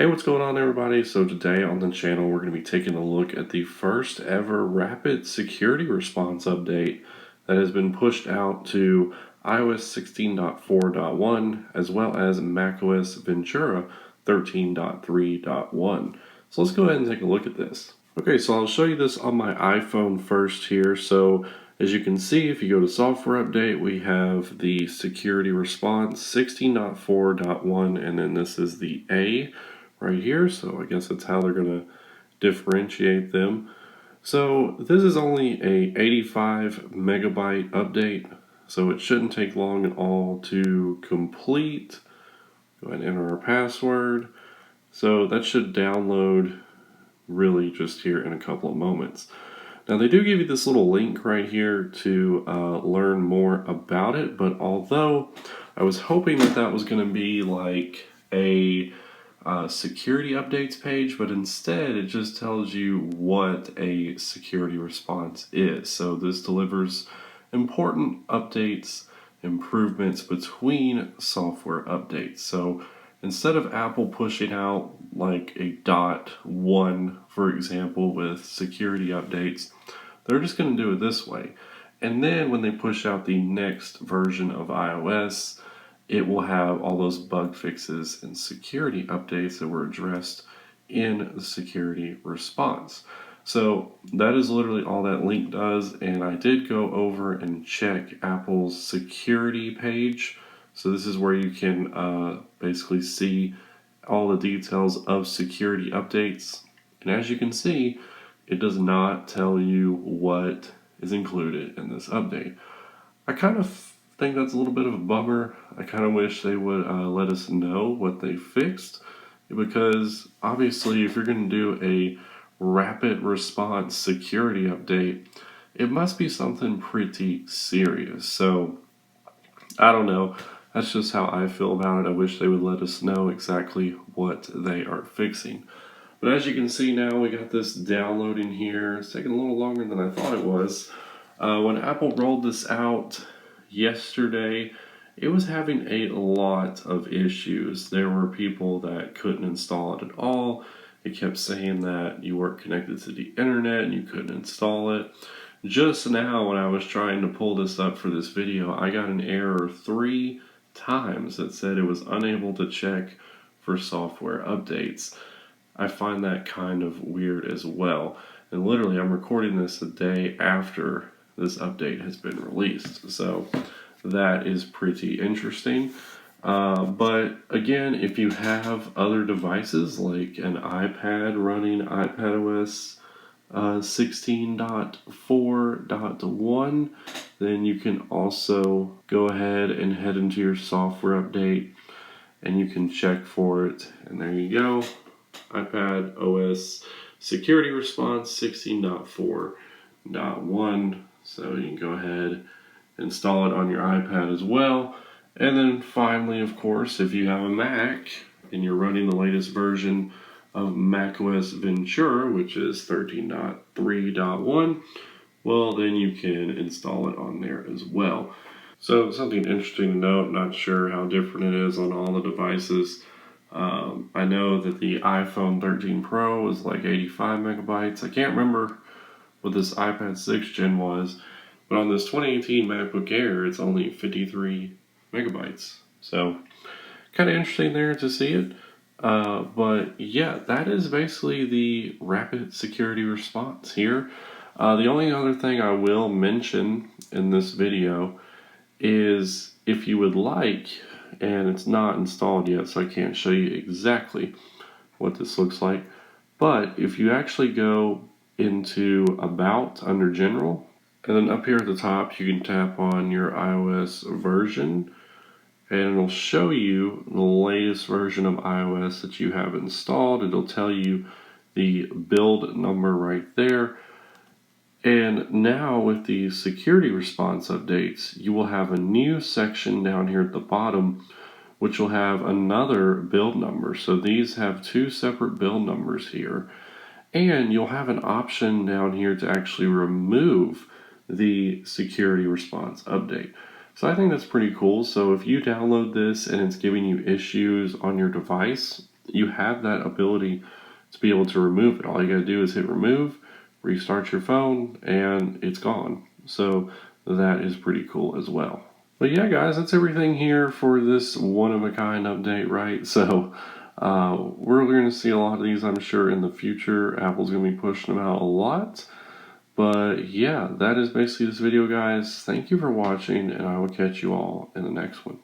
Hey, what's going on, everybody? So today on the channel we're going to be taking a look at the first ever rapid security response update that has been pushed out to iOS 16.4.1 as well as macOS Ventura 13.3.1. So let's go ahead and take a look at this. Okay, so I'll show you this on my iPhone first here. So as you can see, if you go to software update, we have the security response 16.4.1, and then this is the A right here. So I guess that's how they're going to differentiate them. So this is only a 85 megabyte update, so it shouldn't take long at all to complete. Go ahead and enter our password. So that should download really just here in a couple of moments. Now they do give you this little link right here to learn more about it, but although I was hoping that that was going to be like a security updates page, but instead it just tells you what a security response is. So this delivers important updates, improvements between software updates. So instead of Apple pushing out like a .1, for example, with security updates, they're just going to do it this way. And then when they push out the next version of iOS, it will have all those bug fixes and security updates that were addressed in the security response. So that is literally all that link does, and I did go over and check Apple's security page. So this is where you can basically see all the details of security updates. And as you can see, it does not tell you what is included in this update. I kind of think that's a little bit of a bummer. I kind of wish they would let us know what they fixed, because obviously if you're going to do a rapid response security update, it must be something pretty serious. So I don't know. That's just how I feel about it. I wish they would let us know exactly what they are fixing. But as you can see now, we got this downloading here. It's taking a little longer than I thought it was. When Apple rolled this out yesterday, it was having a lot of issues. There were people that couldn't install it at all. It kept saying that you weren't connected to the internet and you couldn't install it. Just now, when I was trying to pull this up for this video, I got an error 3 times that said it was unable to check for software updates. I find that kind of weird as well. And literally, I'm recording this a day after this update has been released. So that is pretty interesting. But again, if you have other devices like an iPad running iPadOS 16.4.1, then you can also go ahead and head into your software update and you can check for it. And there you go. iPad OS security response 16.4.1. So you can go ahead and install it on your iPad as well. And then finally, of course, if you have a Mac and you're running the latest version of macOS Ventura, which is 13.3.1, well, then you can install it on there as well. So something interesting to note, not sure how different it is on all the devices. I know that the iPhone 13 Pro is like 85 megabytes. I can't remember what this iPad 6 Gen was, but on this 2018 MacBook Air, it's only 53 megabytes. So kind of interesting there to see it. But yeah, that is basically the rapid security response here. The only other thing I will mention in this video is, if you would like, and it's not installed yet, so I can't show you exactly what this looks like, but if you actually go into About under General, and then up here at the top you can tap on your iOS version, and it'll show you the latest version of iOS that you have installed. It'll tell you the build number right there. And now with the security response updates, you will have a new section down here at the bottom, which will have another build number. So these have 2 separate build numbers here. And you'll have an option down here to actually remove the security response update. So I think that's pretty cool. So if you download this and it's giving you issues on your device, you have that ability to be able to remove it. All you gotta do is hit remove, restart your phone, and it's gone. So that is pretty cool as well. But yeah, guys, that's everything here for this one-of-a-kind update, right? So we're going to see a lot of these, I'm sure, in the future. Apple's going to be pushing them out a lot. But yeah, that is basically this video, guys. Thank you for watching, and I will catch you all in the next one.